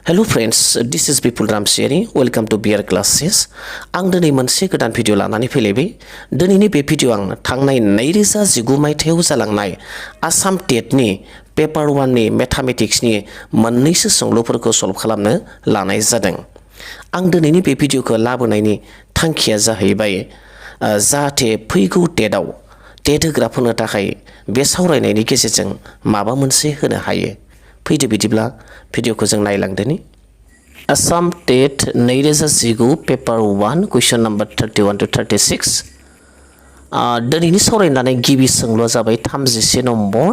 Hello friends, this is Bipul Ramchiary. Welcome to B.Ed classes. आं दिनै मोनसे गोदान भिडिअ लानानै फैलायबाय। दिनैनि बे भिडिअ आं थांनाय 2019 मायथाइयाव जालांनाय आसाम टेटनि पेपार 1 नि मेथामेटिक्सनि मोननैसो सोंलुफोरखौ सल्भ खालामनो लानाय जादों। आं दिनैनि बे भिडिअखौ लाबोनायनि थांखिया जाहैबाय जाहाथे फैगौ टेटआव टेट होग्राफोरनो थाखाय बे सावरायनायनि गेजेरजों माबा मोनसे होनो हायो। फैदो बिदिब्ला भिडिअखौ जों नायलांदोनि। आसाम टेट 2019 पेपार 1 क्वेश्चन नम्बर 31 to 36 दिनैनि सावरायनानै गिबि सोंलुआ जाबाय 31 नम्बर।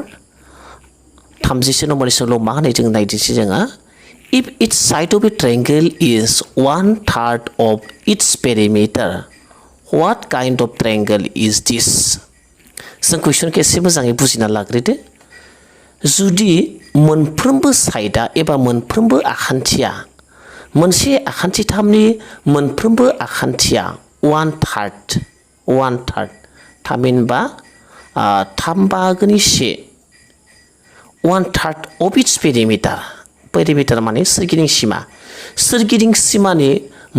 31 नम्बरनि सोंलुआव मा होनाय जों नायदिनोसै जोङो। If each side of a triangle is 1/3 of its perimeter, what kind of triangle is this? जों कुइसनखौ एसे मोजाङै बुजिना लाग्रोदो। जुदि मोनफ्रोमबो साइडआ एबा मोनफ्रोमबो आखान्थिया मोनसे आखान्थिथामनि मोनफ्रोमबो आखान्थिया 1/3 थामहिनबा 3 बाहागोनि 1/3 of its perimeter। पेरिमिटार माने सोरगिदिं सिमा। सोरगिदिं सिमानि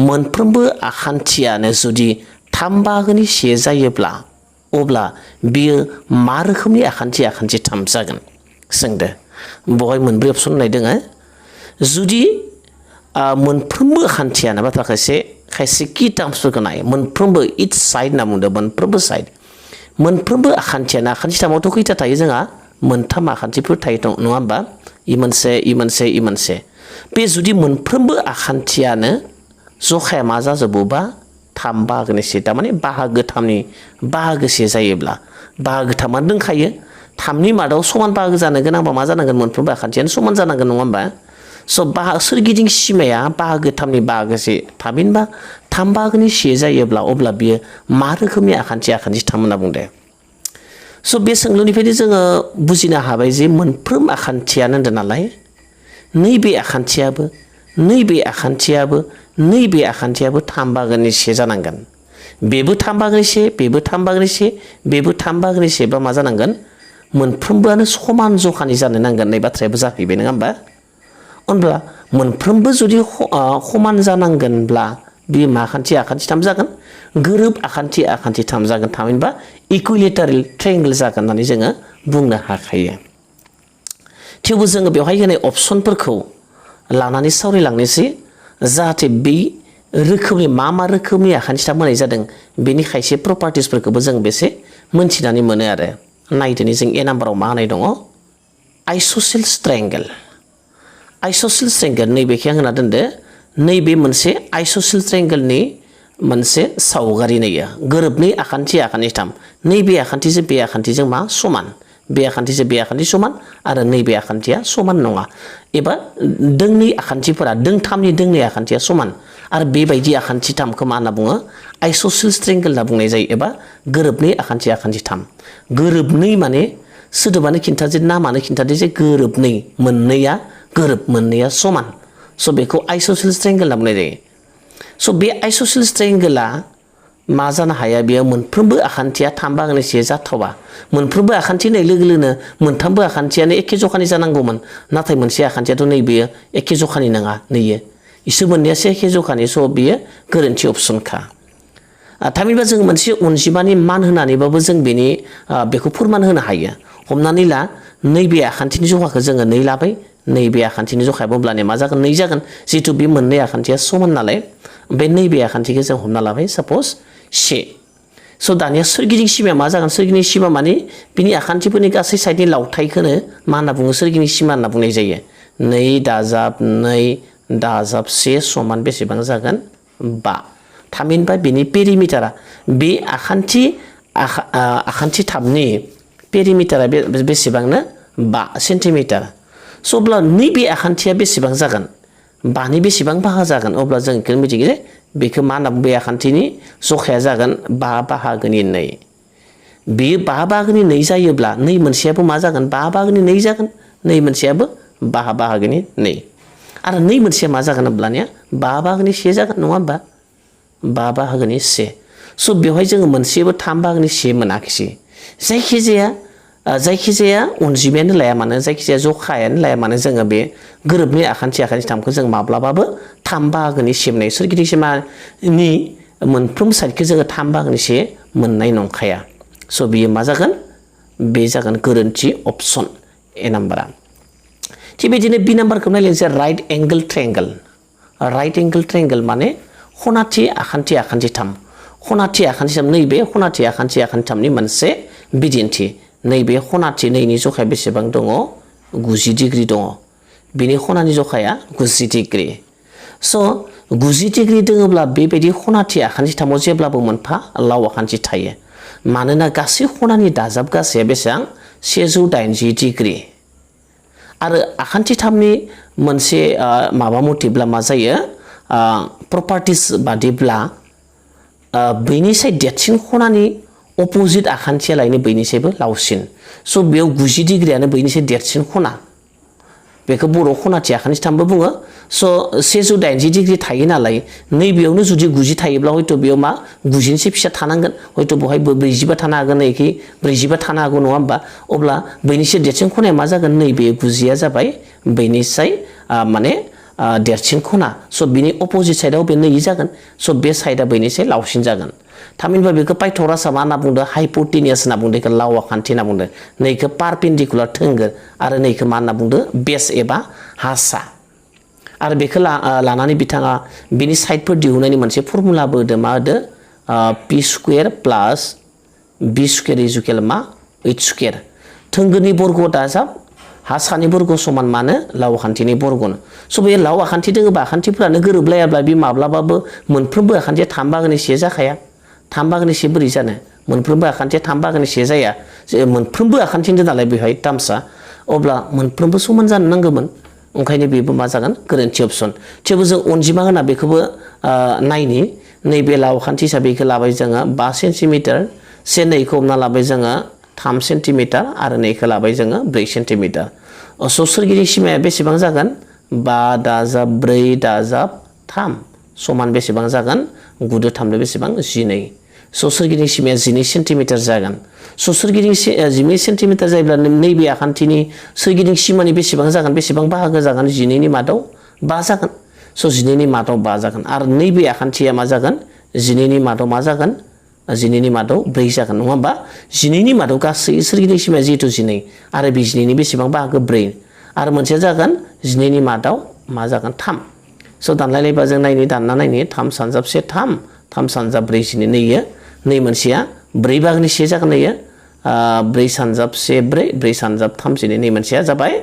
मोनफ्रोमबो आखान्थियानो जुदि 3 बाहागोनि 1 जायोब्ला अब्ला बियो मा रोखोमनि आखान्थिथाम जागोन सोंदो। बहाय मोनब्रै अपसन होनाय दोङो। जुदि मोनफ्रोमबो आखान्थियानो बाथ्रा खायसे की टार्म्सफोरखौ नाय। मोनफ्रोमबो इच साइड होनना बुंदों। मोनफ्रोमबो आखान्थियानो आखान्थिथामावथ' खैथा थायो जोंहा मोनथाम आखान्थिफोर थायो नङा होमबा? इ मोनसे। बे जुदि मोनफ्रोमबो आखान्थियानो जखाया मा जाजोबोबा 3 बाहागोनि 1 थारमाने बाहागोथामनि बाहागोसे जायोब्ला बाहागोथामानो दंखायो। 3नि मादाव समान बाहागो जानो गोनांबा मा जानांगोन? मोनफ्रोमबो आखान्थियानो समान जानांगोन नङा होमबा? सोरगिदिं सिमाया बाहागोथामनि बाहागोसे थामहिनबा 3 बाहागोनि 1 जायोब्ला अब्ला बियो मा रोखोमनि आखान्थिथाम होनना बुंदो। बे सोंलुनिफ्रायनो जोङो बुजिनो हाबाय जे मोनफ्रोम आखान्थियानो होनदों नालाय नैबे आखान्थियाबो 3 बाहागोनि 1 जानांगोन। बेबो 3 बाहागोनि 1, बेबो 3 बाहागोनि 1, बेबो 3 बाहागोनि 1 बा मा जानांगोन? मोनफ्रोमबोआनो समान जखानि जानो नांगोन होननाय बाथ्रायाबो जाहैबाय नङा होमबा? होनब्ला मोनफ्रोमबो जुदि समान जानांगोनब्ला बे मा आखान्थिथाम जागोन? गोरोब आखान्थिथाम जागोन। थामहिनबा इकुइलेटारेल ट्रायंगल जागोन होननानै जोङो बुंनो हाखायो। थेवबो जोङो बेवहाय होनाय अपसनफोरखौ लानानै सावरायलांनोसै जाहाथे बै रोखोमनि मा रोखोमनि आखान्थिथाम होनाय जादों बेनि खायसे प्रपार्टिसफोरखौबो जों बेसे मोनथिनानै मोनो आरो। नायदोनि जों ए नाम्बाराव मा होनाय दङ? आइस'सेल्स ट्रायंगल नैबेखौ आं होना दोनदो। नैबे मोनसे आइस'सेल ट्रायंगलनि मोनसे सावगारि नायो। गोरोबनै आखान्थिथाम। नैबे आखान्थिजों बे आखान्थिजों मा समान? बे आखान्थिजों बे आखान्थि समान आरो नैबे आखान्थिया समान नङा। एबा दोंनै आखान्थिया समान आरो बेबायदि आखान्थिथामखौ मा होनना बुङो? आइस'सेल्स ट्रायंगल होनना बुंनाय जायो एबा गोरोबनै आखान्थिथाम। गोरोबनै माने सोदोबानो खिन्थादो नामानो खिन्थादो जे गोरोबनै मोननैया समान। बेखौ आइस'सेल्स ट्रायंगल होनना बुंनाय जायो। बे आइस'सेल्स ट्रायंगला मा जानो हाया? बेयो मोनफ्रोमबो आखान्थिया 3 बाहागोनि 1 जाथावा। मोनफ्रोमबो आखान्थि होननाय लोगो लोगोनो मोनथामबो आखान्थियानो एखे जखानि जानांगौमोन। नाथाय मोनसे आखान्थियाथ' नैबेयो एखे जखानि नङा। नैयो इसोर मोननैयासो एखे जखानि। बेयो गोरोन्थि अपसनखा। थामहिनबा जों मोनसे अनजिमानि मान होनानैबाबो जों बेखौ फोरमान होनो हायो। हमनानै ला नैबे आखान्थिनि जखाखौ जोङो 2 लाबाय। नैबे आखान्थिनि जखायाबो अब्लानिया मा जागोन? 2 जागोन। जिहेथु बे मोननै आखान्थिया समान नालाय बे नैबे आखान्थिखौ जों हमना लाबाय साप'ज 1। दानिया सोरगिदिं सिमाया मा जागोन? सोरगिदिं सिमा माने बिनि आखान्थिफोरनि गासै साइडनि लावथाइखौनो मा होनना बुङो? सोरगिदिं सिमा होनना बुंनाय जायो। 2 दाजाब 1 समान बेसेबां जागोन? 5। थामहिनबा बेनि पेरिमिटारा बे आखान्थिथामनि पेरिमिटारा बेसेबांनो? 5 सेन्टिमिटार। अब्ला नैबे आखान्थिया बेसेबां जागोन? 5नि बेसेबां बाहागो जागोन? अब्ला जों बेखौ मिथियो जे बेखौ मा होनना बुङो? बे आखान्थिनि जखाया जागोन 5 बाहागोनि 2। बेयो 5 बाहागोनि 2 जायोब्ला नै मोनसेयाबो मा जागोन? 5 बाहागोनि 2 जागोन। नै मोनसेयाबो 5 बाहागोनि 2 आरो नै मोनसेया मा जागोन? अब्लानिया 5 बाहागोनि 1 जागोन नङा होमबा? 5 बाहागोनि 1। बेवहाय जोङो मोनसेबो 3 बाहागोनि 1 मोनाखिसै। जायखिजाया जायखिजाया अनजिमायानो लाया मानो जायखिजाया जखायानो लाया मानो जोङो बे गोरोबनि आखान्थि थामखौ जों माब्लाबाबो 3 बाहागोनि सेबनाय सोरगिदिं सिमानि मोनफ्रोम साइडखौ जोङो 3 बाहागोनि से मोननाय नंखाया स' बियो मा जागोन बे जागोन गोरोन्थि अपसन ए नाम्बारा थिग बिदिनो बि नाम्बारखौ नायलायनोसै राइट एंगल ट्रायंगल माने खनाथि आखान्थि थाम खनाथि आखान्थि थाम नैबे खनाथि आखान्थि थामनि मोनसे बिदिन्थि नैबे खनाथि नैनि जखाया बेसेबां दङ 90 डिग्री दङ बिनि खनानि जखाया 90 डिग्री स' 90 डिग्री दङब्ला बेबायदि खनाथि आखान्थि थामाव जेब्लाबो मोनफा लाव आखान्थि थायो मानोना गासै खनानि दाजाब गासैया बेसेबां 180 डिग्री आरो आखान्थि थामनि मोनसे माबा मथेब्ला मा जायो प्रपार्टिस बादिब्ला बैनिसाय देरसिन खनानि अपोजिट आखान्थिया लायनो बैनिसायबो लावसिन स' बेयाव 90 डिग्रीयानो बैनिसाय देरसिन खना बेखौ बर' खनाथि आखान्थि थामबो बुङो स' 180 डिग्री थायो नालाय नैबेयावनो जुदि 90 थायोब्ला हयथ' बेयाव मा 90 निसे फिसा थानांगोन हयथ' बहाय 45 थानो हागोन एखि 45 थानो हागौ नङा होमबा अब्ला बैनिसाय देरसिन खनाया मा जागोन नैबे 90आ जाबाय बैनिसाय माने देरसिन खना स' बिनि अपोजिट साइडआव बे नै जागोन स' बे साइडआ बैनिसाय लावसिन जागोन थामहिनबा बेखौ पाइथागरासआ मा होनना बुंदों हाइपोटेनियास होनना बुंदों बेखौ लाव आखान्थि होनना बुंदों नैखौ पारपेन्डिकुलार थोंगोर आरो नैखौ मा होनना बुंदों बेस एबा हासा आरो बेखौ लानानै बिथाङा बिनि साइडफोर दिहुननायनि मोनसे फर्मुलाबो होदों मा होदों पि स्क्वायर प्लास बि स्क्वायर इजुकेल मा ओइच स्क्वायर थोंगोरनि बर्ग दाजाब हासानि बर्ग समान मानो लाव आखान्थिनि बर्गनो स' बे लाव आखान्थि दोङोबा आखान्थिफोरानो गोरोबलायाब्ला बे माब्लाबाबो मोनफ्रोमबो आखान्थिया 3 बाहागोनि से जाखाया 3 बाहागोनि से बोरै जानो मोनफ्रोमबो आखान्थिया 3 बाहागोनि से जाया जे मोनफ्रोमबो आखान्थिनि नालाय बेवहाय टार्म्सआ अब्ला मोनफ्रोमबो समान जानो नांगौमोन ओंखायनो बेबो मा जागोन गोरोन्थि अपसन थेवबो जों अनजिमा होना बेखौबो नायनि नैबे लाव आखान्थि हिसाबै बेखौ लाबाय जोङो 5 सेन्टिमिटार से नैखौ हमना लाबाय जोङो 3 सेन्टिमिटार आरो नैखौ लाबाय जोङो 4 सेन्टिमिटार स' सोरगिदिं सिमाया बेसेबां जागोन 5 दाजाब 4 दाजाब 3 समान बेसेबां जागोन 9 3 बेसेबां 12 स' सोरगिदिं सिमाया 12 सेन्टिमिटार जागोन स' सोरगिदिं 12 सेन्टिमिटार जायोब्ला नैबे आखान्थिनि सोरगिदिं सिमानि बेसेबां जागोन बेसेबां बाहागो जागोन 12 नि मादाव 5 जागोन स' 12 नि मादाव 5 जागोन आरो नैबे आखान्थिया मा जागोन 12 नि मादाव मा जागोन 12 नि मादाव 4 जागोन नङा होमबा 12 नि मादाव गासै सोरगिदिं सिमाया जिहेतु 12 आरो बे 12 नि बेसेबां बाहागो 4 आरो मोनसेया जागोन 12 नि मादाव मा जागोन 3 स' दानलायलायबा जों दानना नायनि 3 सानजाब 1 3 3 सानजाब 4 12 नैयो नै मोनसेया 4 बाहागोनि से जागोन नैयो 4 सानजाब 1 4 4 सानजाब 3 12 नै मोनसेया जाबाय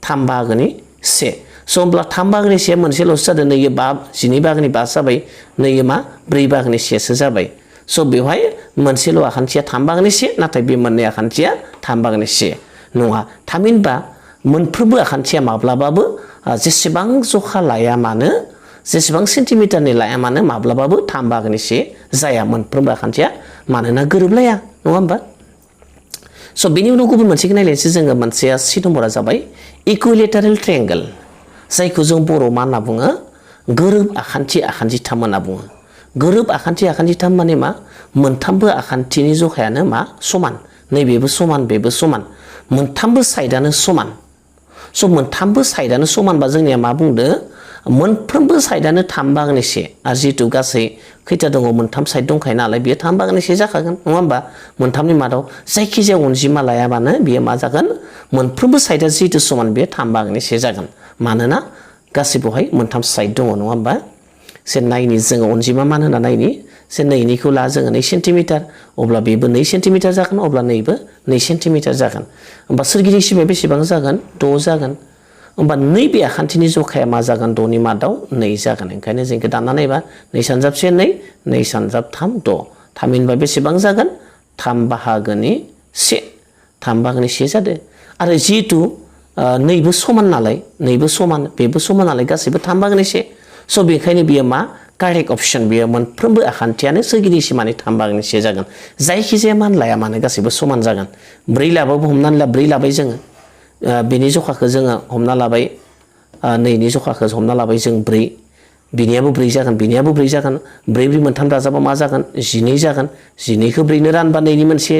3 बाहागोनि से स' होमब्ला 3 बाहागोनि से मोनसेल'सो जादों नैयो 12 बाहागोनि 5 जाबाय नैयो मा 4 बाहागोनि सेसो जाबाय स' बेवहाय मोनसेल' आखान्थिया 3 बाहागोनि से नाथाय बे मोननै आखान्थिया 3 बाहागोनि से नङा थामहिनबा मोनफ्रोमबो आखान्थिया माब्लाबाबो जेसेबां जखा लाया मानो जेसेबां सेन्टिमिटारनि लाया मानो माब्लाबाबो 3 बाहागोनि से जाया मोनफ्रोमबो आखान्थिया मानोना गोरोबलाया नङा होमबा स' बेनि उनाव गुबुन मोनसेखौ नायलायनोसै जोङो मोनसेया सि नम्बरा जाबाय इकुइलेटारेल ट्रायंगल जायखौ जों बर' मा होनना बुङो गोरोब आखान्थि थाम होनना बुङो गोरोब आखान्थि थाम माने मा मोनथामबो आखान्थिनि जखायानो मा समान नैबेबो समान बेबो समान मोनथामबो साइडआनो समान स' मोनथामबो साइडआनो समानबा जोंनिया मा बुंदो मोनफ्रोमबो साइडआनो 3 बाहागोनि से आरो जिहेतु गासै खैथा दङ मोनथाम साइड दंखायो नालाय बेयो 3 बाहागोनि से जाखागोन नङा होमबा मोनथामनि मादाव जायखिजाया अनजिमा लायाबानो बेयो मा जागोन मोनफ्रोमबो साइडआ जिहेतु समान बेयो 3 बाहागोनि से जागोन मानोना गासैबोहाय मोनथाम साइड दङ नङा होमबा से नायनि जोङो अनजिमा मान होना नायनि से नैनिखौ ला जोङो 2 सेन्टिमिटार अब्ला बेबो 2 सेन्टिमिटार जागोन अब्ला नैबो 2 सेन्टिमिटार जागोन होमबा सोरगिदिं सिमाया बेसेबां जागोन 6 जागोन होमबा नैबे आखान्थिनि जखाया मा जागोन 6 नि मादाव 2 जागोन ओंखायनो जों दानना नायबा 2 सानजाब 1 2 2 सानजाब 3 6 थामहिनबा बेसेबां जागोन 3 बाहागोनि 1 3 बाहागोनि 1 जादों आरो जिहेतु नैबो समान नालाय नैबो समान बेबो समान नालाय गासैबो 3 बाहागोनि 1 स' बेखायनो बियो मा कारेक्ट अपसन बियो मोनफ्रोमबो आखान्थियानो सोरगिदिं सिमानि 3 बाहागोनि 1 जागोन जायखिजाया मान लाया मानो गासैबो समान जागोन 4 लाबाबो हमनानै ला 4 लाबाय जोङो बेनि जखाखौ जोङो हमना लाबाय नैनि जखाखौ हमना लाबाय जों 4 बिनियाबो 4 जागोन बिनियाबो 4 जागोन 4 4 मोनथाम दाजाबा मा जागोन 12 जागोन 12खौ 4 नो रानबा नैनि मोनसे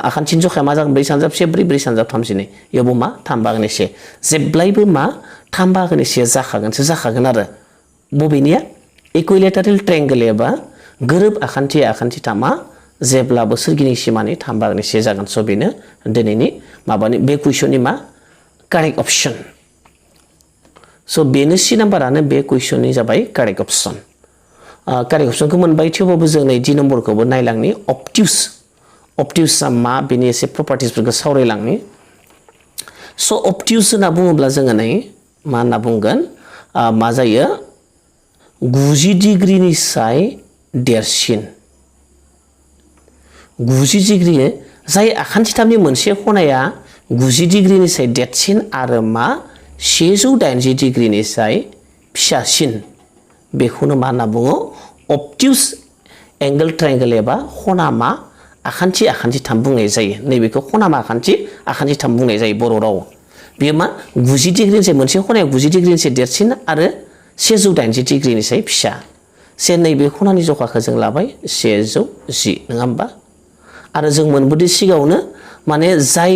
आखान्थिनि जखाया मा जागोन 4 सानजाब 1 4 4 सानजाब 3 12 यावबो मा 3 बाहागोनि 1 जेब्लायबो मा 3 बाहागोनि 1 जाखागोन आरो बबेनिया इकुइलेटारेल ट्रायंगल एबा गोरोब आखान्थि थामा जेब्लाबो सोरगिदिं सिमानि 3 बाहागोनि 1 जागोन स बेनो दिनैनि माबानि बे कुइसननि मा कारेक्ट ऑप्शन स बेनो सी नाम्बारानो बे कुइसननि जाबाय कारेक्ट ऑप्शन कारेक्ट ऑप्शनखौ मोनबाय थेवबाबो जों नै डी नम्बरखौबो नायलांनि ऑब्ट्यूसआ मा बेनि एसे प्रपार्टिसफोरखौ सावरायलांनि स ऑब्ट्यूस होनना बुङोब्ला जोङो नै मा होनना बुंगोन मा जायो 90 डिग्रीनि साय देरसिन 90 डिग्री जाय आखान्थिथामनि मोनसे खनाया 90 डिग्रीनि साय देरसिन आरो मा 180 डिग्रीनि साय फिसासिन बेखौनो मा होनना बुङो ऑब्ट्यूस एंगल ट्रायंगल एबा खनामा आखान्थिथाम बुंनाय जायो नैबेखौ खनामा आखान्थिथाम बुंनाय जायो बर' राव बेयो मा 90 डिग्रीनि साय मोनसे खनाया 90 डिग्रीनि साय देरसिन आरो 180 डिग्रीनि साय फिसा से नैबे खनानि जखाखौ जों लाबाय 110 नङा होमबा आरो जों मोनबोदों सिगाङावनो माने जाय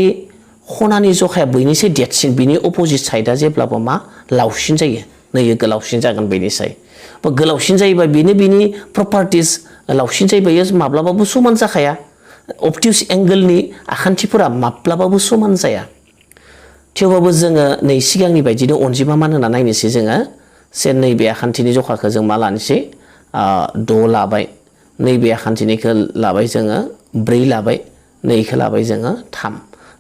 खनानि जखाया बैनिसाय देरसिन बिनि अपोजिट साइडआ जेब्लाबो मा लावसिन जायो नैयो गोलावसिन जागोन बैनिसाय गोलावसिन जायोबा बिनि प्रपार्टिस लावसिन जायोबा माब्लाबाबो समान जाखाया ऑब्ट्यूस एंगलनि आखान्थिफोरा माब्लाबाबो समान जाया थेवबाबो जोङो नै सिगांनि बायदिनो अनजिमा मान होना नायनोसै जोङो से नैबे आखान्थिनि जखाखौ जों मा लानोसै 6 लाबाय नैबे आखान्थिनिखौ लाबाय जोङो 4 लाबाय नैखौ लाबाय जोङो 3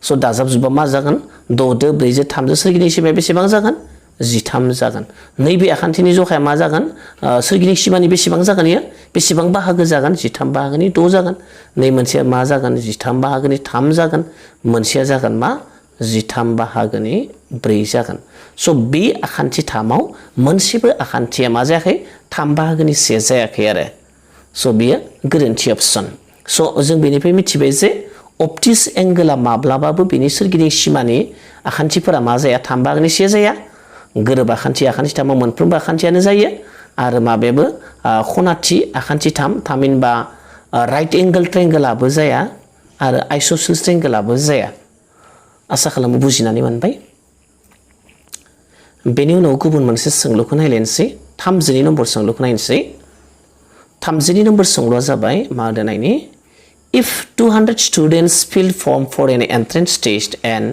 स दाजाबजुबा मा जागोन 6 दो 4 जो 3 जो सोरगिदिं सिमाया बेसेबां जागोन 13 जागोन नैबे आखान्थिनि जखाया मा जागोन सोरगिदिं सिमानि बेसेबां जागोन इयो बेसेबां बाहागो जागोन 13 बाहागोनि 6 जागोन नै मोनसेया मा जागोन 13 बाहागोनि 3 जागोन मोनसेया जागोन मा 13 बाहागोनि 4 जागोन स बे आखान्थिथामाव मोनसेबो आखान्थिया मा जायाखै 3 बाहागोनि 1 जायाखै आरो स बेयो गोरोन्थि ऑप्शन स जों बेनिफ्राय मिथिबाय जे ऑब्ट्यूस एंगला माब्लाबाबो बेनि सोरगिदिं सिमानि आखान्थिफोरा मा जाया 3 बाहागोनि 1 जाया गोरोब आखान्थिथामाव मोनफ्रोमबो आखान्थियानो जायो आरो माबेबो खनाथि आखान्थिथाम थामहिनबा राइट एंगल ट्रायंगलाबो जाया आरो आइसोसेलेस ट्रायंगलाबो जाया आसा खालामो बुजिनानै मोनबाय बेनि उनाव गुबुन मोनसे सोंलुखौ नायलायनोसै 32 नम्बर सोंलुखौ नायनोसै 32 नम्बर सोंलुआ जाबाय मा दोनायनि if 200 students filled form for an entrance test and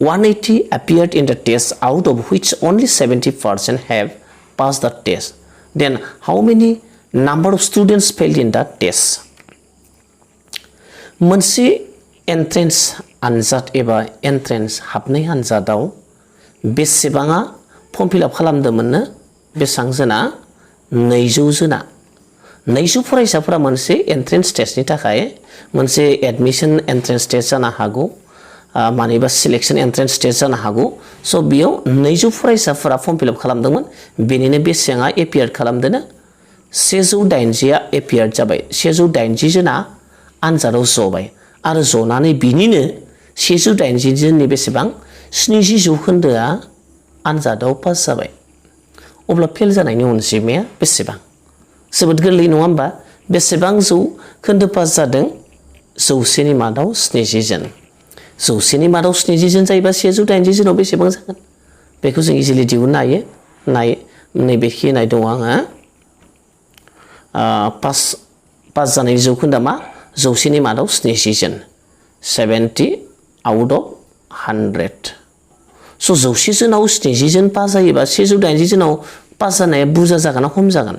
180 appeared in the test out of which only 70% have passed the test then how many number of students failed in the test मोनसे entrance आनजाद एबा entrance हाबनाय आनजादाव बेसेबाङा form fill up खालामदोंमोननो बेसेबां जना 200 जना 200 फरायसाफोरा मोनसे entrance टेस्टनि थाखाय मोनसे एडमिशन एन्ट्रेन्स टेस्ट जानो हागौ मानिबा सिलेक्शन एन्ट्रेन्स टेस्ट जानो हागौ स बेयाव 200 फरायसाफोरा फर्म फिल आप खालामदोंमोन बेनिनो बेसेबाङा एपियार खालामदोंनो 180 एपियार जाबाय 180 जना आनजादाव जबाय आरो जनानै बिनिनो 180 जननि बेसेबां 70% आनजादाव पास जाबाय अब्ला फेल जानायनि अनजिमाया बेसेबां जोबोद गोरलै नङा होमबा बेसेबां जौखोन्दो पास जादों 100 नि मादाव 70 जन 100 नि मादाव 70 जन जायोबा 180 जनाव बेसेबां जागोन बेखौ जों इजिलि दिहुननो हायो नाय नैबेखि नाय दङ आङो पास जानायनि जौखोन्दोआ मा 100 नि मादाव 70 जन 70 आउट अफ 100 स 100 जनाव 70 जन पास जायोबा 180 जनाव पास जानाया बुरजा जागोन ना खम जागोन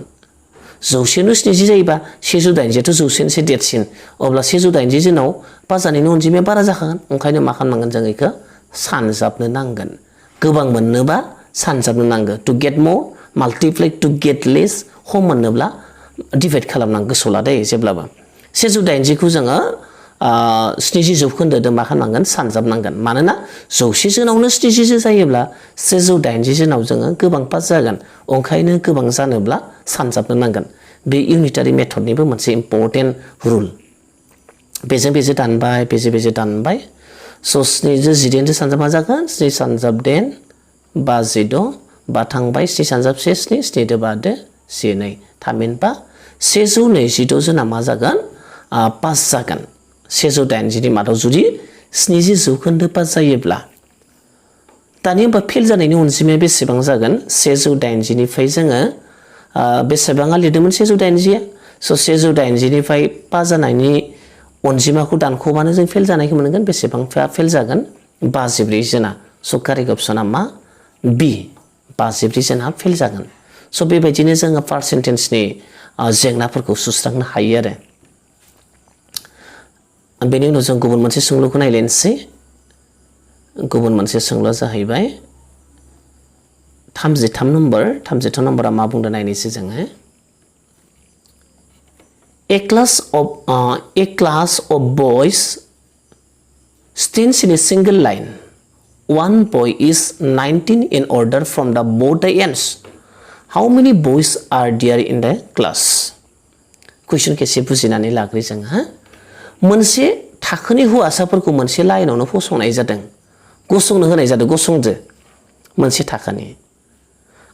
100 नो 70 जायोबा 180 थ' 100 से देरसिन अब्ला 180 जनाव पास जानायनि अनजिमाया बारा जाखागोन ओंखायनो मा खालामनांगोन जों बेखौ सानजाबनो नांगोन गोबां मोननोबा सानजाबनो नांगोन to get more multiply to get less खम मोननोब्ला डिभाइड खालामनांगौ गोसोआव लादो जेब्लाबो 180 खौ जोङो 70 जौखोन्दोजों मा खालामनांगोन सानजाबनांगोन मानोना 100 जनावनो 70 जायोब्ला 180 जनाव जोङो गोबां पास जागोन ओंखायनो गोबां जानोब्ला सानजाबनो नांगोन बे इउनिटारि मेथडनिबो मोनसे इम्परटेन्ट रुल बेजों दानबाय दानबाय स 7 जो 10 सानजाब मा जागोन 7 सानजाब 10 56 बा थांबाय 7 सानजाब 7 7 7 दो 5 दो 2 थामहिनबा 126 जोंना मा जागोन पास जागोन 180 नि मादाव जुदि 70 जौखोन्दो पास जायोब्ला दानि होमबा फेल जानायनि अनजिमाया बेसेबां जागोन 180 निफ्राय जोङो बेसेबाङा लिरदोंमोन 180 स 180 निफ्राय पास जानायनि अनजिमाखौ दानख'बानो जों फेल जानायखौ मोनगोन बेसेबां फेल जागोन 54 जोना स कारेक्ट अपसना मा बी 54 जोना फेल जागोन स बेबायदिनो जोङो पार्सेन्टेजनि जेंनाफोरखौ सुस्रांनो हायो आरो बेनि उनाव जों गुबुन मोनसे सोंलुखौ नायलेनसै गुबुन मोनसे सोंलुआ जाहैबाय 33 नम्बरा मा बुंदों नायनोसै जोङो A class of boys stands in a single line. One boy is 19 in order from the both the ends. How many boys are there in the class? Question केसे बुजिनानै लाग्रो जों मोनसे थाखोनि हौवासाफोरखौ मोनसे लाइनावनो फसंनाय जादों गसंनो होनाय जादों गसंदो मोनसे थाखोनि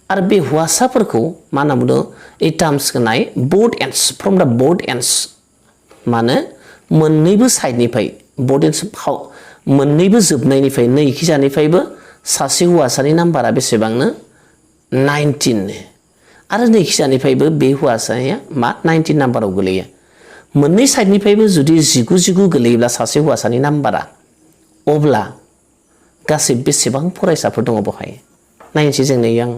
आरो बे हौवासाफोरखौ मा होनना बुंदों ए टार्म्सखौ नाय बोथ एन्ड्स फ्रम द बोथ एन्ड्स माने मोननैबो साइडनिफ्राय बोथ एन्ड्स मोननैबो जोबनायनिफ्राय नैखिजानिफ्रायबो सासे हौवासानि नाम्बारा बेसेबांनो 19 आरो नैखिजानिफ्रायबो बे हौवासाया मा 19 नाम्बाराव गोलैयो मोननै साइडनिफ्रायबो जुदि 19 गोलैयोब्ला सासे हौवासानि नाम्बारा अब्ला गासै बेसेबां फरायसाफोर दङ बहाय नायनोसै जों नै आं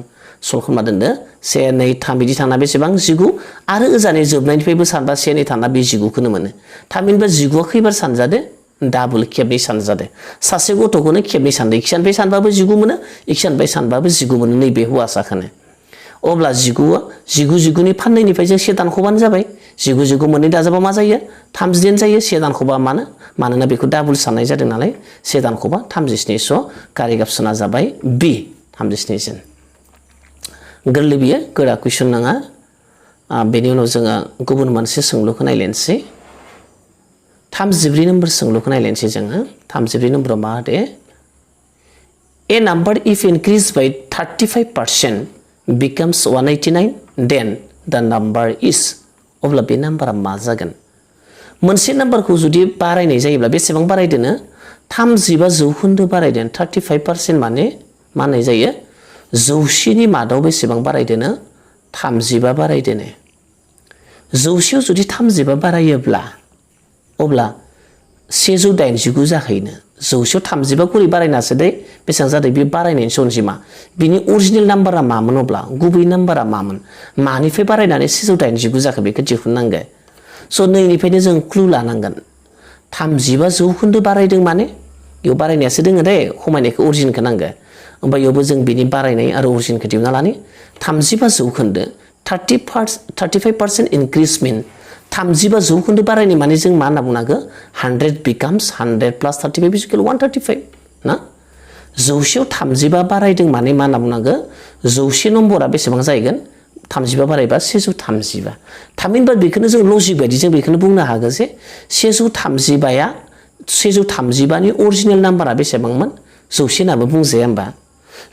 सल्भ खालामना दोनदो 1 2 3 बिदि थांना बेसेबां 19 आरो ओजानै जोबनायनिफ्रायबो सानबा 1 2 थांना बे 19 खौनो मोनो थामहिनबा 19 आ खैबार सानजादो डाबल खेबनै सानजादो सासे गथ'खौनो खेबनै सानदो इखिसाननिफ्राय सानबाबो 19 मोनो इखिसाननिफ्राय सानबाबो 19 मोनो नैबे हौवासाखौनो अब्ला 19 नि फाननैनिफ्राय जों 1 दानख'बानो जाबाय 19 मोननै दाजाबा मा जायो 30 जायो 1 दानख'बा मानोना बेखौ डाबल साननाय जादों नालाय 1 दानख'बा 37 स कारेक्ट अपसना जाबाय बी 37 जोन गोरलै बियो गोरा कुइसन नङा बेनि उनाव जोङो गुबुन मोनसे सोंलुखौ नायलेनसै 34 नम्बर सोंलुखौ नायलेनसै जोङो 34 नम्बराव मा होदो a number if increase by 35% becomes 189 then the number is अब्ला बे नाम्बारा मा जागोन मोनसे नाम्बारखौ जुदि बारायनाय जायोब्ला बेसेबां बारायदोनो 35 जौखोन्दो बारायदों 35% माने मा होननाय जायो 100 नि मादाव बेसेबां बारायदोनो 35 बारायदोनो 100 जुदि 35 बारायोब्ला अब्ला 189 जाहैनो 135 गुरै बारायनासो दे बेसेबां जादों बे बारायनायनि अनजिमा बिनि अरिजिनेल नाम्बारा मामोन अब्ला गुबै नाम्बारा मामोन मानिफ्राय बारायनानै 189 जाखो बेखौ दिहुननांगौ स नैनिफ्रायनो जों क्लु लानांगोन 35 जौखोन्दो बारायदों माने बेयाव बारायनायासो दोङो दे खमायनायखौ अरिजिनखौ नांगौ ओमफ्राय बेयावबो जों बिनि बारायनाय आरो अरिजिनखौ दिहुनना लानि 35 जौखोन्दो 35% इंक्रिज मिन 35 जौखोन्दो बारायनाय माने जों मा होनना बुंनांगौ 100 becomes 100 plus 35 is equal to 135 ना 100 35 बारायदों माने मा होनना बुंनांगौ 100 नम्बरा बेसेबां जाहैगोन 35 बारायबा 135 थामहिनबा बेखौनो जों लजिक बायदि जों बेखौनो बुंनो हागौ जे 135 नि अरिजिनेल नाम्बारा बेसेबांमोन 100 नाबो बुंजाया होमबा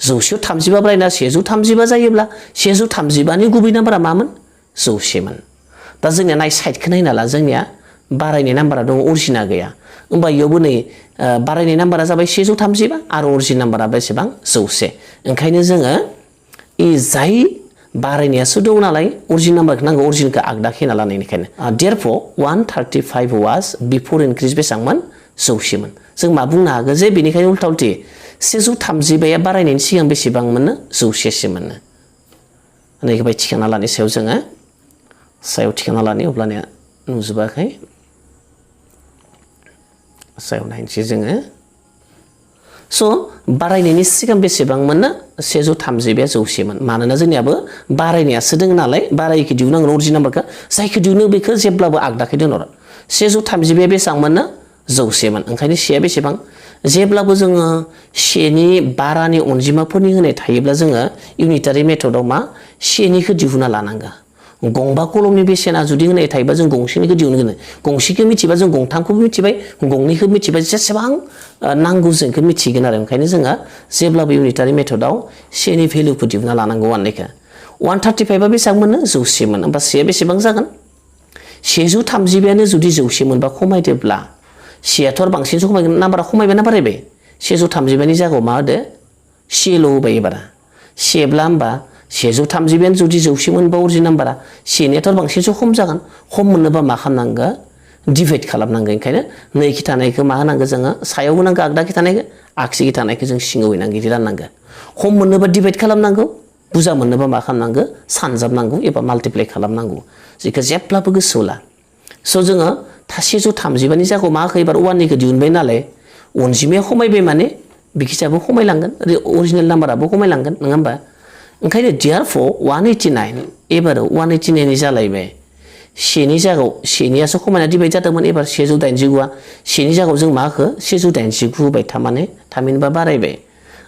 135 बारायना 135 जायोब्ला 135 नि गुबै नाम्बारा मामोन 100 मोन दा जोंनिया नाय साइडखौ नायना ला जोंनिया बारायनाय नाम्बारा दङ अरिजिना गैया होमबा इयावबो नै बारायनाय नाम्बारा जाबाय 135 आरो अरिजिन नाम्बारा बेसेबां 100 ओंखायनो जोङो जाय बारायनायासो दङ नालाय अरिजिन नाम्बारखौ नांगौ अरिजिनखौ आगदा खेना लानायनिखायनो therefore 135 was before increase बेसेबांमोन 100 मोन जों मा बुंनो हागौ जे बेनिखायनो उल्था उल्टी 135 बारायनायनि सिगां बेसेबां मोनो 100 सो मोनो नैखौबाय थिखांना लानाय सायाव थिखांना लानि अब्लानिया नुजोबाखै सायाव नायनोसै जोङो स बारायनायनि सिगां बेसेबां मोनो 135 100 मोन मानोना जोंनियाबो बारायनायासो दोङ नालाय बारायखौ दिहुननांगोन अरिजिन नाम्बारखौ जायखौ दिहुनो बेखौ जेब्लाबो आगदाखै दोनहर 135 बेसेबां मोनो 100 मोन ओंखायनो सेया बेसेबां जेब्लाबो जोङो सेनि बारानि अनजिमाफोरनि होनाय थायोब्ला जोङो इउनिटारि मेथडआव मा सेनिखौ दिहुनना लानांगौ गंबा कलमनि बेसेना जुदि होनाय थायोबा जों गंसेनिखौ दिहुनगोन गंसेखौ मिथिबा जों गंथामखौबो मिथिबाय गंनैखौ मिथिबाय जेसेबां नांगौ जोंखौ मिथिगोन आरो ओंखायनो जोङो जेब्लाबो इउनिटारि मेथडआव सेनि भेलुखौ दिहुनना लानांगौ वाननिखौ 135 आ बेसेबां मोनो 100 मोन होमबा से बेसेबां जागोन 130 जुदि 100 मोनबा खमायदोब्ला सेयाथ' बांसिनसो खमायगोन नाम्बारा खमायबायना बारायबाय 130 नि जायगायाव मा होदो सेल' होबाय एबारा सेब्ला होमबा 130 जुदि 100 मोनबा अरिजिन नाम्बारा सेनियाथ' बांसिनसो खम जागोन खम मोननोबा मा खालामनांगौ डिभाइड खालामनांगौ ओंखायनो नैखि थानायखौ मा होनांगौ जोङो सायाव होनांगौ आगदाखि थानायखौ आगसिखि थानायखौ जों सिङाव हैनांगौ बिदि राननांगौ खम मोननोबा डिभाइड खालामनांगौ बुरजा मोननोबा मा खालामनांगौ सानजाबनांगौ एबा माल्टिप्लाइ खालामनांगौ जेखौ जेब्लाबो गोसोआव ला स' जोङो 130 नि जायगायाव मा होखो एबार 1निखौ दिहुनबाय नालाय अनजिमाया खमायबाय माने बिखिजाबो खमायलांगोन अरिजिनेल नाम्बाराबो खमायलांगोन नङा होमबा ओंखायनो therefore 189 एबाराव 189 नि जालायबाय सेनि जायगायाव सेनियासो खमायना डिभाइड जादोंमोन एबार 189 सेनि जायगायाव जों मा होखो 189 होबाय थारमाने थामहिनबा बारायबाय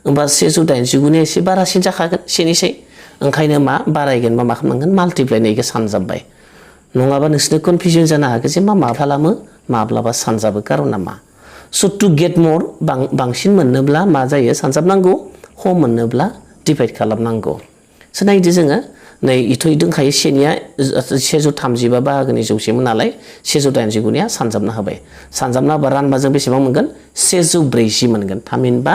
होमबा 189 नि एसे बारासिन जाखागोन सेनिसाय ओंखायनो मा बारायगोन मा खालामनांगोन माल्टिप्लाइ नैखौ सानजाबबाय नङाबा नोंसोरनो कनफिउजन जानो हागौ जे मा खालामो माब्लाबा सानजाबो कारना मा स' टु गेट मर बांसिन मोननोब्ला मा जायो सानजाबनांगौ खम मोननोब्ला डिभाइड खालामनांगौ स' नायदो जोङो नै इथ'यै दंखायो सेनिया 135 बाहागोनि 100 मोन नालाय 189 निया सानजाबना होबाय सानजाबना होबा रानबा जों बेसेबां मोनगोन 140 मोनगोन थामहिनबा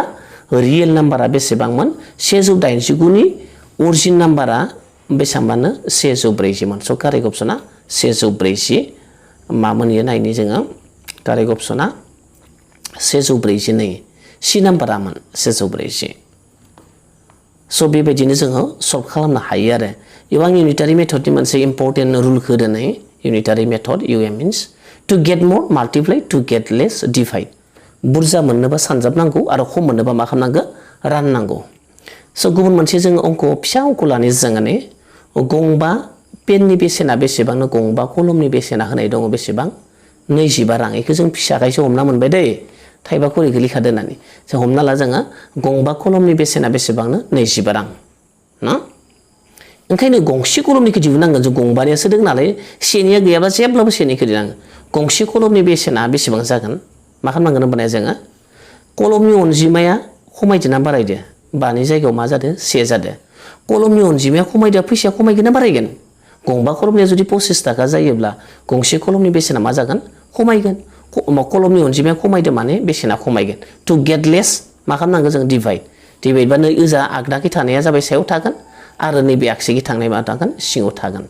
रियेल नाम्बारा बेसेबांमोन 189 नि अरिजिन नाम्बारा बेसेबांबानो 140 मोन स' कारेक्ट अपसना 140 मा मोनयो नायनि जोङो कारेक्ट अपसना 140 नै सि नाम्बारामोन 140 स' बेबायदिनो जोङो सल्भ खालामनो हायो आरो इयाव आं इउनिटारि मेथडनि मोनसे इम्परटेन्ट रुलखौ होदों नै इउनिटारि मेथड इउएम मिन्स टु गेट मर माल्टिप्लाइ टु गेट लेस डिभाइड बुरजा मोननोबा सानजाबनांगौ आरो खम मोननोबा मा खालामनांगौ राननांगौ स' गुबुन मोनसे जोङो फिसा अंक लानि जोङो नै गंबा पेननि बेसेना बेसेबांनो गंबा कलमनि बेसेना होनाय दङ बेसेबां 25 रां बेखौ जों फिसाखायसो हमना मोनबाय दै थाइबा खरिखौ लिखादो होननानै जों हमना ला जोङो गंबा कलमनि बेसेना बेसेबांनो 25 रां ना ओंखायनो गंसे कलमनिखौ दिहुननांगोन जों गंबानियासो दं नालाय सेनिया गैयाबा जेब्लाबो सेनिखौ दिहुननांगोन गंसे कलमनि बेसेना बेसेबां जागोन मा खालामनांगोन होनबाना जोङो कलमनि अनजिमाया खमायदोंना बारायदो बानि जायगायाव मा जादों 1 जादों कलमनि अनजिमाया खमायदों फैसाया खमायगोन ना बारायगोन गंबा कलमनिया जुदि 25 थाखा जायोब्ला गंसे कलमनि बेसेना मा जागोन खमायगोन कलमनि अनजिमाया खमायदों माने बेसेना खमायगोन टु गेट लेस मा खालामनांगौ जों डिभाइड बा नै ओजा आगदाखि थानाया जाबाय सायाव थागोन आरो नैबे आगसिखि थांनाय मा थागोन सिङाव थागोन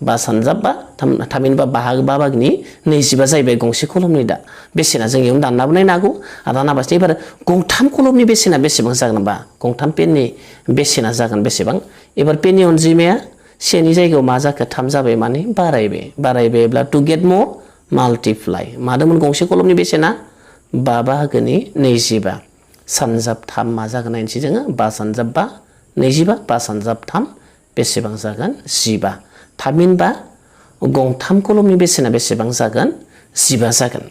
बा सानजाबबा थामहिनबा बाहागो बाहागोनि 25 जाहैबाय गंसे कलमनि दा बेसेना जों इयावनो दाननाबो नायनो हागौ आरो दानाबासो एबार गंथाम कलमनि बेसेना बेसेबां जागोन बा गंथाम पेननि बेसेना जागोन बेसेबां एबार पेननि अनजिमाया सेनि जायगायाव मा जाखो 3 जाबाय माने बारायबायब्ला टु गेट मर माल्टिप्लाइ मादोंमोन गंसे कलमनि बेसेना 5 बाहागोनि 25 सानजाब 3 मा जागोन नायनोसै जोङो 5 सानजाब 25 5 सानजाब 3 बेसेबां जागोन 15 थामहिनबा गंथाम कलमनि बेसेना बेसेबां जागोन 15 जागोन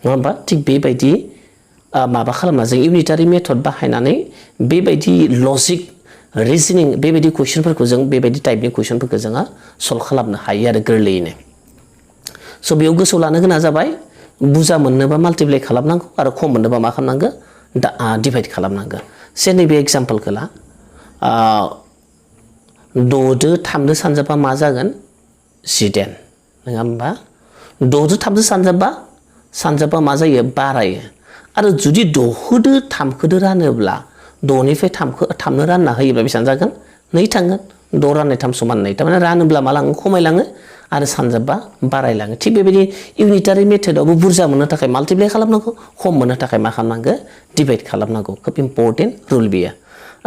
नङा होमबा थिग बेबायदि माबा खालामना जों इउनिटारि मेथड बाहायनानै बेबायदि लजिक रिजनिं बेबायदि कुइसनफोरखौ जों बेबायदि टाइपनि कुइसनफोरखौ जोङो सल्भ खालामनो हायो आरो गोरलैयैनो स' बेयाव गोसोआव लानो गोनां जाबाय बुरजा मोननोबा माल्टिप्लाइ खालामनांगौ आरो खम मोननोबा मा खालामनांगौ डिभाइड खालामनांगौ से नैबे एग्जाम्पलखौ ला 6 3 सानजाबा मा जागोन 10 नङा होमबा 6 3 सानजाबा मा जायो बारायो आरो जुदि 6 3 रानोब्ला 6 निफ्राय 3 रानना होयोब्ला बेसेबां जागोन 2 थांगोन 6 राननाय 3 समान 2 थारमाने रानोब्ला मा लाङो खमायलाङो आरो सानजाबा बारायलाङो थिग बेबायदि इउनिटारि मेथडआवबो बुरजा मोननो थाखाय माल्टिप्लाइ खालामनांगौ खम मोननो थाखाय मा खालामनांगौ डिभाइड खालामनांगौ खोब इम्परटेन्ट रुल बेयो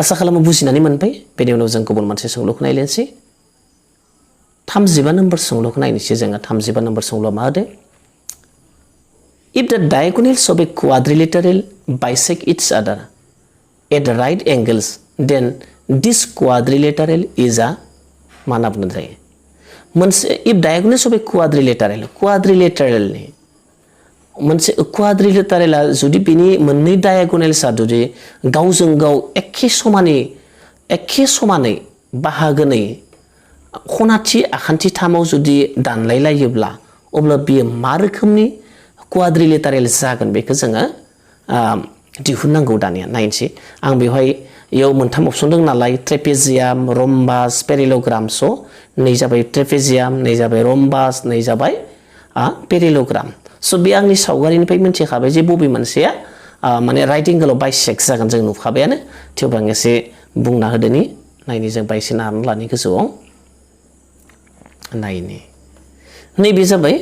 आसा खालामो बुजिनानै मोनबाय बेनि उनाव जों गुबुन मोनसे सोंलुखौ नायलायनोसै 35 नम्बर सोंलुखौ नायनोसै जोङो 35 नम्बर सोंलुआ मा होदो if the diagonals of a quadrilateral bisect each other at right angles then this quadrilateral is a मा होनना बुंनाय जायो मोनसे if diagonals of a quadrilateralनि मोनसे क्वाड्रिलेटारेला जुदि बिनि मोननै डायगोनेल्सआ जुदि गावजों गाव एखे समानै बाहागोनै खनाथि आखान्थि थामाव जुदि दानलाय लायोब्ला अब्ला बियो मा रोखोमनि क्वाड्रिलेटारेल जागोन बेखौ जोङो दिहुननांगौ दानिया नायनोसै आं बेवहाय इयाव मोनथाम अपसन दं नालाय ट्रेपेजियाम रम्बास पेरेलग्राम स नै जाबाय ट्रेपेजियाम नै जाबाय रम्बास नै जाबाय पेरेलग्राम स बे आंनि सावगारिनिफ्राय मिथिखाबाय जे बबे मोनसेया माने राइट एंगोलाव बाइसेक्ट जागोन जों नुखाबायानो थेवबो आं एसे बुंना होदोनि नायनि जों बायसे नारना लानि गोजौआव नायनि नैबे जाबाय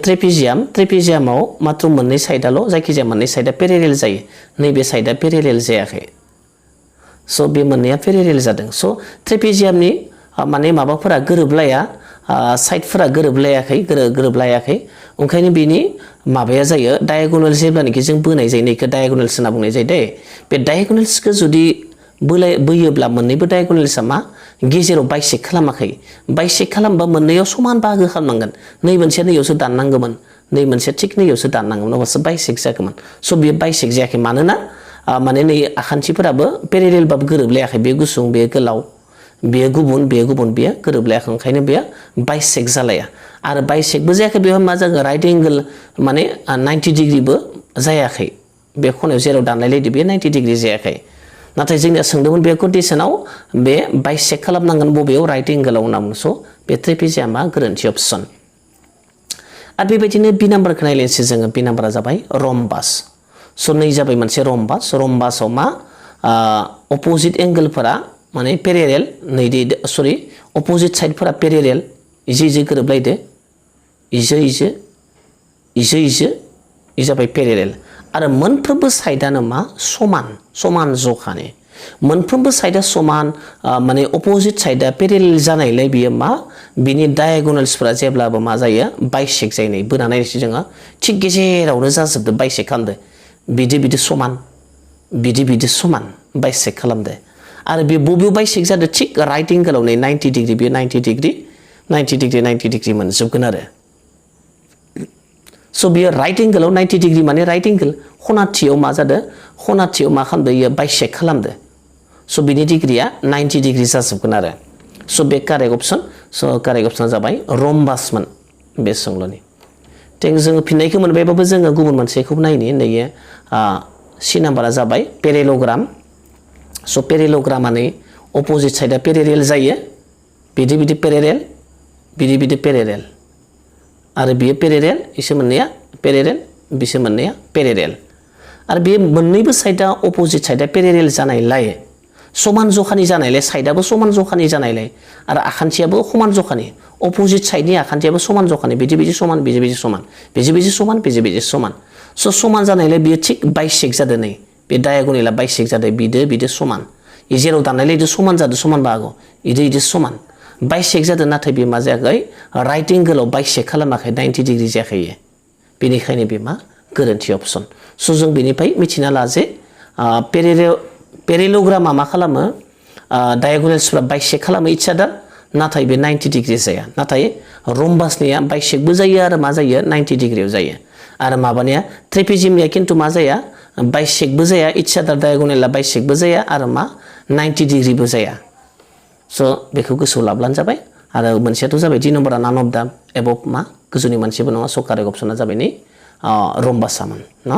ट्रेपेजियामाव मात्र मोननै साइडाल' जायखिजाया मोननै साइडा पेरेरेल जायो नैबे साइडा पेरेरेल जायाखै स बे मोननैया पेरेरेल जादों स ट्रेपेजियामनि माने माबाफोरा गोरोबलाया साइडफोरा गोरोबलायाखै ओंखायनो बेनि माबाया जायो डायगोनेल जेब्लानोखि जों बोनाय जायो नैखौ डायगोनेल्स होनना बुंनाय जायो दे बे डायगोनेल्सखौ जुदि बोयोब्ला मोननैबो डायगोनेल्सआ मा गेजेराव बाइसेक्ट खालामाखै बाइसेक्ट खालामबा मोननैयाव समान बाहागो खालामनांगोन नै मोनसेया नैयावसो दाननांगौमोन नै मोनसेया थिक नैयावसो दाननांगौमोन अब्लासो बाइसेक्ट जागौमोन स बेयो बाइसेक्ट जायाखै मानोना माने नै आखान्थिफोराबो पेरेरेलबाबो गोरोबलायाखै बे गुसुं बे गोलाव बेयो गुबुन बेयो गोरोबलायाखै ओंखायनो बेयो बाइसेक्ट जालाया आरो बाइसेक्टबो जायाखै बेवहाय मा जागोन राइट एंगोल माने 90 डिग्रीबो जायाखै बे खनायाव जेराव दानलायलायदो बे 90 डिग्री जायाखै नाथाय जोंनिया सोंदोंमोन बे कन्डिशनाव बे बाइसेक्ट खालामनांगोन बबेयाव राइट एंगोलाव होनना बुङो स बे ट्रेपेजियामा गोरोन्थि अपसन आरो बेबायदिनो बि नाम्बारखौ नायलायनोसै जोङो बि नाम्बारा जाबाय रम्बास स नै जाबाय मोनसे रम्बासाव मा अपोजिट एंगोलफोरा माने पेरेरेल अपोजिट साइडफोरा पेरेरेल इजे गोरोबलायदो इजे जाबाय पेरेरेल आरो मोनफ्रोमबो साइडानो मा समान जखानि मोनफ्रोमबो साइडा समान माने अपोजिट साइडा पेरेरेल जानायलाय बियो मा बिनि डायगोनेल्सफोरा जेब्लाबो मा जायो बाइसेक्ट जायो बोना नायनोसै जोङो थिक गेजेरावनो जाजोबदो बाइसेक्ट खालामदो बिदि समान बिदि समान बाइसेक्ट खालामदो आरो बे बबेयाव बाइसेक्ट जादों थिक राइट एंगोलाव नै 90 डिग्री बे 90 डिग्री मोनजोबगोन आरो स बियो राइट एंगोलाव 90 डिग्री माने राइट एंगोल खनाथियाव मा जादों खनाथियाव मा खालामदो इयो बाइसेक्ट खालामदो स बिनि डिग्रीया 90 डिग्री जाजोबगोन आरो स बे कारेक्ट अपसना जाबाय रम्बासमोन बे सोंलुनि जोङो फिननायखौ मोनबायबाबो जोङो गुबुन मोनसेखौबो नायनि नैयो सि नाम्बारा जाबाय पेरेलग्राम स पेरेलग्रामा नै अपोजिट साइडा पेरेरेल जायो बिदि पेरेरेल आरो बियो पेरेरेल इसो मोननैया पेरेरेल बिसो मोननैया पेरेरेल आरो बे मोननैबो साइडा अपोजिट साइडा पेरेरेल जानायलाय समान जखानि जानायलाय साइडाबो समान जखानि जानायलाय आरो आखान्थियाबो समान जखानि अपोजिट साइडनि आखान्थियाबो समान जखानि बिदि समान स समान जानायलाय बियो थिक बाइसेक्ट जादों नै बे डायगोनेला बाइसेक्ट जादों बिदो समान जेराव दाननायलाय समान जादों समान बाहागो इदि समान बाइसेक्ट जादों नाथाय बे मा जायाखै राइट एंगोलाव बाइसेक्ट खालामाखै 90 डिग्री जायाखै बेनिखायनो बे मा गोरोन्थि अपसन स जों बेनिफ्राय मिथिना ला जे पेरेलग्रामा मा खालामो डायगोनेल्सफोरा बाइसेक्ट खालामो इच आदार नाथाय बे 90 डिग्री जाया नाथाय रम्बासनिया बाइसेक्टबो जायो आरो मा जायो 90 डिग्रीयाव जायो आरो माबानिया ट्रेपेजियामनिया खिन्थु मा जाया बाइसेक्टबो जाया इच आदार डायगोनेला बाइसेक्टबो जाया आरो मा 90 डिग्रीबो जाया स बेखौ गोसोआव लाब्लानो जाबाय आरो मोनसेयाथ' जाबाय दि नम्बरा नान अफ दा एबभ मा गोजौनि मोनसेबो नङा स कारेक्ट अपसना जाबाय नै रम्बासामोन न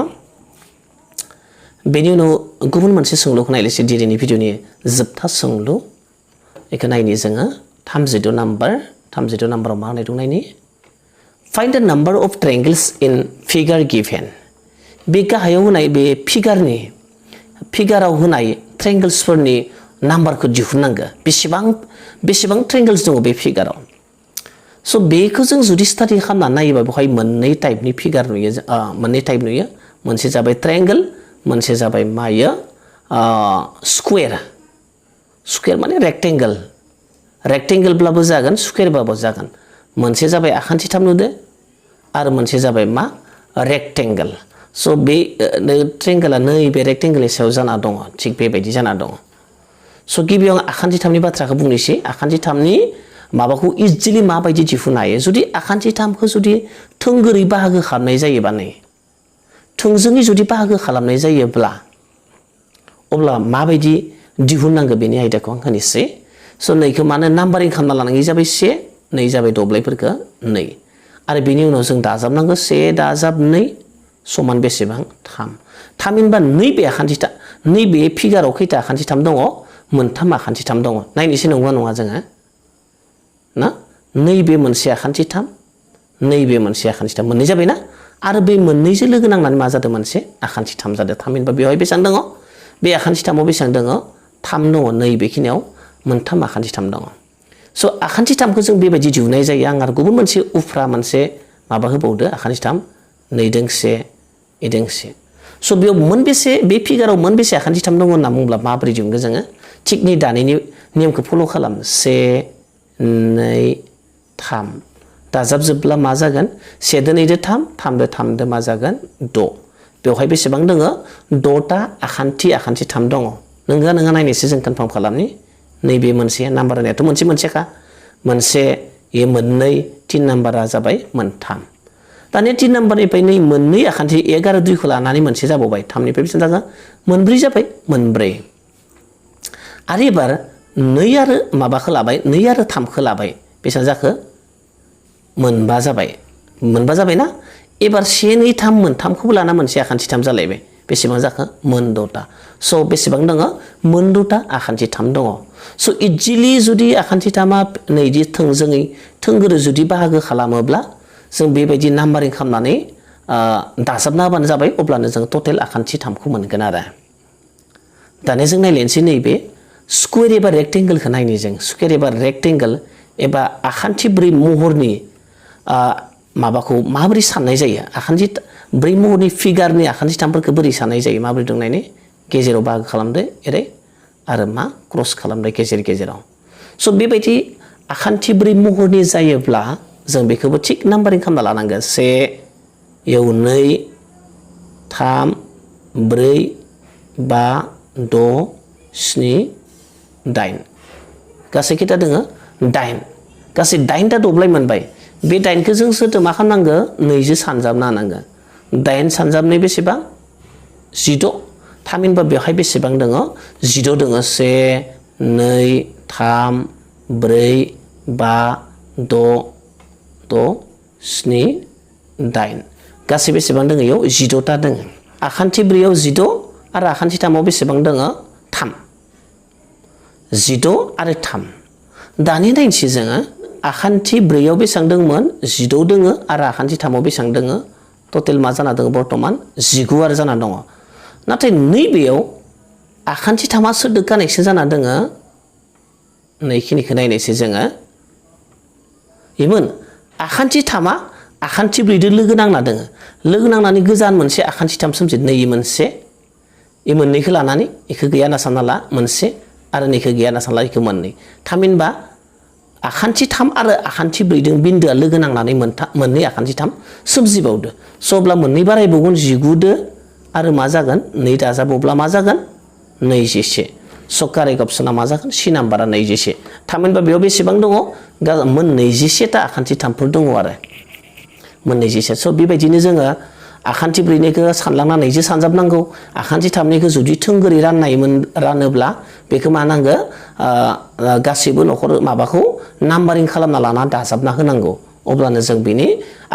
बेनि उनाव गुबुन मोनसे सोंलुखौ नायलायसै दिनैनि भिडिअनि जोबथा सोंलु बेखौ नायनि जोङो 32 नाम्बाराव मा होनाय दं नायनि फाइन्ड द number of triangles in figure given बे गाहायाव होनाय बे फिगाराव होनाय ट्रायंगल्सफोरनि नाम्बारखौ दिहुननांगौ बेसेबां ट्रायंगल्स दङ बे फिगाराव स बेखौ जों जुदि स्टाडि खालामनानै नायोबा बेवहाय मोननै टाइपनि फिगार नुयो मोनसे जाबाय ट्रायंगल मोनसे जाबाय मायो स्कुवेर माने रेक्टेंगलब्लाबो जागोन स्कुवेरबाबो जागोन मोनसे जाबाय आखान्थिथाम नुदो आरो मोनसे जाबाय मा रेक्टेंगल स बे ट्रायंगला नैबे रेक्टेंगलनि सायाव जाना दङ थिग बेबायदि जाना दङ स गिबियाव आं आखान्थिथामनि बाथ्राखौ बुंनोसै आखान्थिथामनि माबाखौ इजिलि माबायदि दिहुननो हायो जुदि आखान्थिथामखौ जुदि थोंगोरै बाहागो खालामनाय जायोबा नै थोंजोङै जुदि बाहागो खालामनाय जायोब्ला अब्ला माबायदि दिहुननांगौ बेनि आयदाखौ आं होनोसै स' नैखौ मानो नाम्बारिं खालामना लानांगौ जाबाय 1 2 जाबाय दब्लायफोरखौ 2 आरो बेनि उनाव जों दाजाबनांगौ 1 दाजाब 2 समान बेसेबां 3 थामहिनबा नैबे आखान्थिथा नैबे फिगाराव खैथा आखान्थिथाम दङ मोनथाम आखान्थिथाम दङ नायनोसै नंगौना नङा जोङो ना नैबे मोनसे आखान्थिथाम नैबे मोनसे आखान्थिथाम मोननै जाबायना आरो बे मोननैजों लोगो नांनानै मा जादों मोनसे आखान्थिथाम जादों थामहिनबा बेवहाय बेसेबां दङ बे आखान्थिथामाव बेसेबां दङ 3 दङ नैबेखिनियाव मोनथाम आखान्थिथाम दङ स' आखान्थिथामखौ जों बेबायदि दिहुननाय जायो आं आरो गुबुन मोनसे उफ्रा मोनसे माबा होबावदो आखान्थिथाम 2 दों 1 2 1 स' बेयाव मोनबेसे बे फिगाराव मोनबेसे आखान्थिथाम दङ होनना बुंब्ला माबोरै दिहुनगोन जोङो थिक नै दानिनि नेमखौ फल' खालाम 1 2 3 दाजाबजोबब्ला मा जागोन 1 2 2 3 3 2 3 2 मा जागोन 6 बेवहाय बेसेबां दङ 6टा आखान्थिथाम दङ नोंगा नङा नायनोसै जों कनफार्म खालामनि नैबे मोनसे नाम्बार होनायाथ' मोनसेखा मोनसे ए मोननै 3 नाम्बारा जाबाय मोनथाम दानिया 3 नाम्बारनिफ्राय नै मोननै आखान्थि 1 आरो 2 खौ लानानै मोनसे जाबावबाय 3 निफ्राय बेसेबां जागोन मोनब्रै जाबाय मोनब्रै आरो एबार 2 आरो माबाखौ लाबाय 2 आरो 3 खौ लाबाय बेसेबां जाखो मोनबा जाबाय ना एबार 1 2 3 मोनथामखौबो लाना मोनसे आखान्थिथाम जालायबाय बेसेबां जाखो मोन 6टा स' बेसेबां दङ मोन 6टा आखान्थिथाम दङ स' इजिलि जुदि आखान्थिथामा नैदि थोंजोङै थोंगोरै जुदि बाहागो खालामोब्ला जों बेबायदि नाम्बारिं खालामनानै दाजाबना होबानो जाबाय अब्लानो जों टटेल आखान्थिथामखौ मोनगोन आरो दानिया जों नायलायनोसै नैबे स्कुवेर एबा रेक्टेंगोलखौ नायनि जों स्कुवेर एबा रेक्टेंगोल एबा आखान्थि 4 महरनि माबाखौ माबोरै साननाय जायो आखान्थि 4 महरनि फिगारनि आखान्थिथामफोरखौ बोरै साननाय जायो माबोरै दं नायनि गेजेराव बाहागो खालामदो एरै आरो मा क्रस खालामदो गेजेराव स' बेबायदि आखान्थि 4 महरनि जायोब्ला जों बेखौबो थिक नाम्बारिं खालामना लानांगोन 1 याव 2 3 4 5 6 7 8 गासै खैथा दङ 8 गासै 8टा दब्लाय मोनबाय बे 8खौ जों सोरदो मा खालामनांगो 2 जों सानजाबना होनांगो 8 सानजाबनाय बेसेबां 16 थामहिनबा बेवहाय बेसेबां दङ 16 दङ 1 2 3 4 5 6 7 8 गासै बेसेबां दङ इयाव 16टा दङ आखान्थि 4 आव 16 आरो आखान्थि 3 आव बेसेबां दङ 3 16 आरो 3 दानि नायनोसै जोङो आखान्थि 4 आव बेसेबां दंमोन 16 दङ आरो आखान्थि 3 आव बेसेबां दङ टटेल मा जाना दङ बर्तमान 19 आरो जाना दङ नाथाय नैबेयाव आखान्थि 3 आ सोरदो कानेक्सन जाना दङ नैखिनिखौ नायनोसै जोङो इमोन आखान्थि 3 आ आखान्थि 4 दो लोगो नांना दङ लोगो नांनानै गोजान मोनसे आखान्थि 3 सोमजिदों नै मोनसे इ मोननैखौ लानानै इखौ गैया होनना सानना ला मोनसे आरो नैखौ गैया होनना सानना ला इखौ मोननै थामहिनबा आखान्थि 3 आरो आखान्थि 4 जों बिन्दोआ लोगो नांनानै मोननै आखान्थि 3 सोमजिबावदो स' अब्ला मोननै बारायबावगोन 19 दो आरो मा जागोन 2 दाजाबावब्ला मा जागोन 21 स' कारेक्ट अपसना मा जागोन C नाम्बारा 21 थामहिनबा बेयाव बेसेबां दङ मोन 21टा आखान्थि 3फोर दङ आरो मोन 21 स' बेबायदिनो जोङो आखान्थि 4निखौ सानलांना 2 जों सानजाबनांगौ आखान्थि 3निखौ जुदि थोंगोरै रानोब्ला बेखौ मा नांगो गासैबो नखर माबाखौ नाम्बारिं खालामना लाना दाजाबना होनांगौ अब्लानो जों बेनि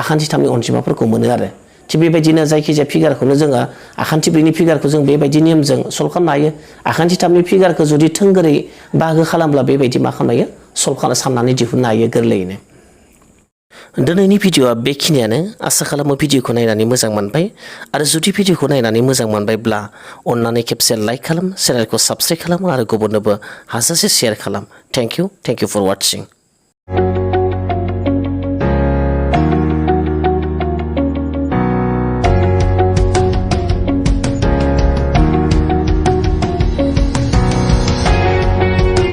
आखान्थि 3नि अनजिमाफोरखौ मोनो आरो थिग बेबायदिनो जायखिजाया फिगारखौनो जोङो आखान्थि 4नि फिगारखौ जों बेबायदि नेमजों सल्भ खालामनो हायो आखान्थि 3नि फिगारखौ जुदि थोंगोरै बाहागो खालामब्ला बेबायदि मा खालामनो हायो सल्भ खालामना साननानै दिहुननो हायो गोरलैयैनो दिनैनि भिडिअआ बेखिनियानो आसा खालामो भिडिअखौ नायनानै मोजां मोनबाय आरो जुदि भिडिअखौ नायनानै मोजां मोनबायब्ला अन्नानै खेबसे लाइक खालाम चेनेलखौ साबस्क्राइब खालाम आरो गुबुननोबो हाजासे शेयार खालाम थेंक इउ फर वाचिं